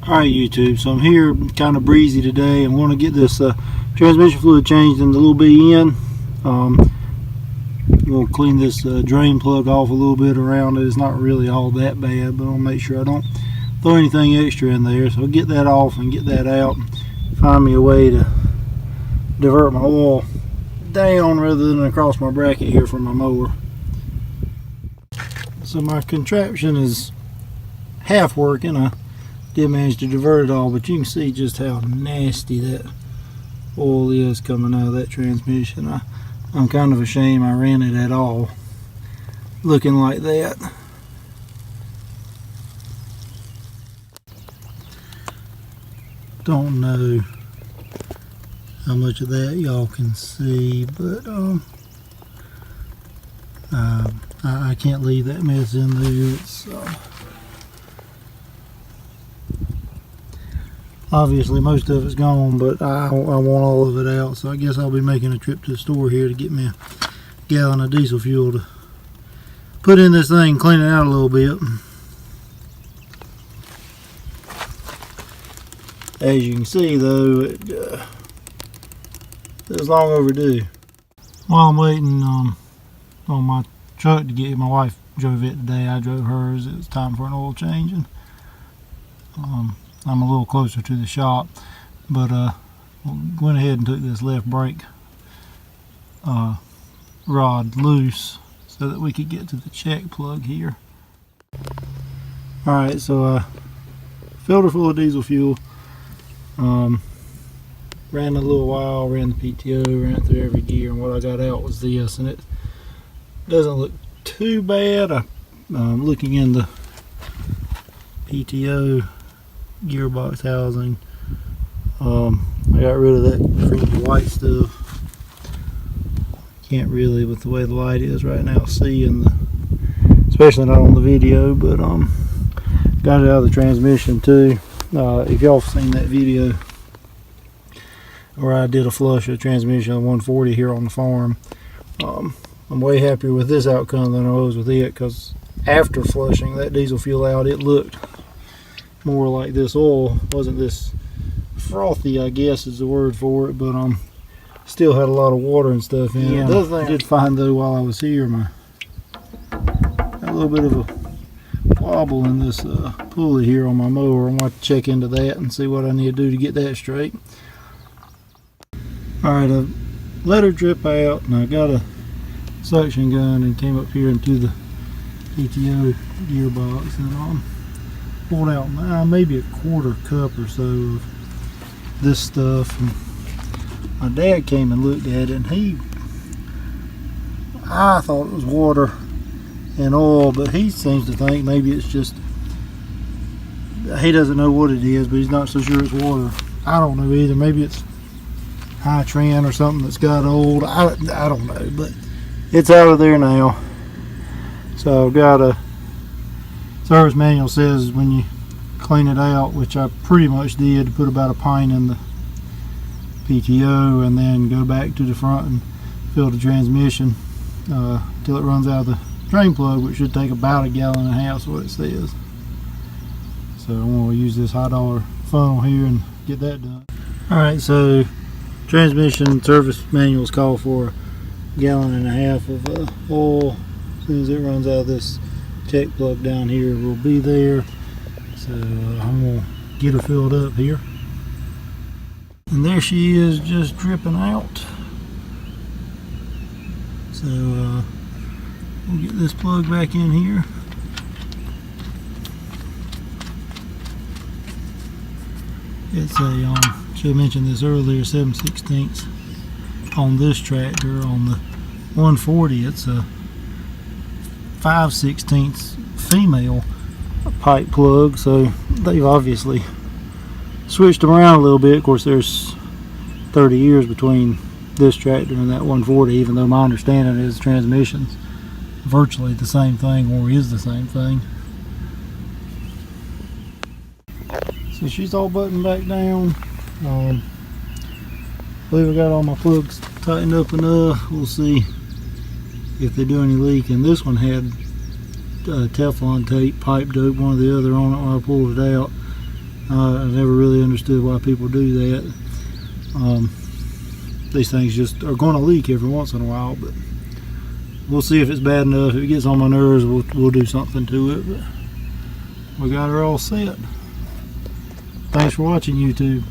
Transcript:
Alright YouTube, so I'm here kind of breezy today. I'm going to get this transmission fluid changed in the little BN. I'm going to clean this drain plug off a little bit around it. It's not really all that bad, but I'll make sure I don't throw anything extra in there. So I'll get that off and get that out. Find me a way to divert my oil down rather than across my bracket here from my mower. So my contraption is half working. I did manage to divert it all, but you can see just how nasty that oil is coming out of that transmission. I'm kind of ashamed I ran it at all looking like that. Don't know how much of that y'all can see, but I can't leave that mess in there. It's obviously most of it's gone, but I want all of it out, so I guess I'll be making a trip to the store here to get me a gallon of diesel fuel to put in this thing, clean it out a little bit. As you can see though, it was long overdue. While I'm waiting on my truck to get here, my wife drove it today, I drove hers. It was time for an oil change, and I'm a little closer to the shop, but went ahead and took this left brake rod loose so that we could get to the check plug here. Alright, so filled her full of diesel fuel, ran a little while, ran the PTO, ran through every gear, and what I got out was this, and it doesn't look too bad. I'm looking in the PTO gearbox housing. I got rid of that freaky white stuff. Can't really, with the way the light is right now, see especially not on the video, but got it out of the transmission too. If y'all have seen that video where I did a flush of transmission on 140 here on the farm, I'm way happier with this outcome than I was with it, because after flushing that diesel fuel out, it looked more like this oil. Wasn't this frothy, I guess is the word for it, but still had a lot of water and stuff in it. The other thing I did find though while I was here, got a little bit of a wobble in this pulley here on my mower. I'm going to check into that and see what I need to do to get that straight. Alright, I let her drip out, and I got a suction gun and came up here into the PTO gearbox and pulled out maybe a quarter cup or so of this stuff. And my dad came and looked at it, and I thought it was water and oil, but he seems to think maybe it's just, he doesn't know what it is, but he's not so sure it's water. I don't know either. Maybe it's high trend or something that's got old. I don't know, but it's out of there now. So I've got a service manual says when you clean it out, which I pretty much did, to put about a pint in the PTO and then go back to the front and fill the transmission till it runs out of the drain plug, which should take about 1.5 gallons, is what it says. So I'm going to use this high dollar funnel here and get that done. Alright, so transmission service manuals call for 1.5 gallons of oil. As soon as it runs out of this check plug down here, will be there. So I'm going to get her filled up here. And there she is, just dripping out. So we'll get this plug back in here. It's a, should have mentioned this earlier, 7/16 on this tractor. On the 140, it's a 5/16 female pipe plug, so they've obviously switched them around a little bit. Of course, there's 30 years between this tractor and that 140, even though my understanding is transmission's virtually the same thing, or is the same thing. So she's all buttoned back down. I believe I got all my plugs tightened up enough. We'll see if they do any leaking. This one had Teflon tape, pipe dope, one or the other on it when I pulled it out. I never really understood why people do that. These things just are going to leak every once in a while, but we'll see if it's bad enough. If it gets on my nerves, we'll do something to it. But we got her all set. Thanks for watching, YouTube.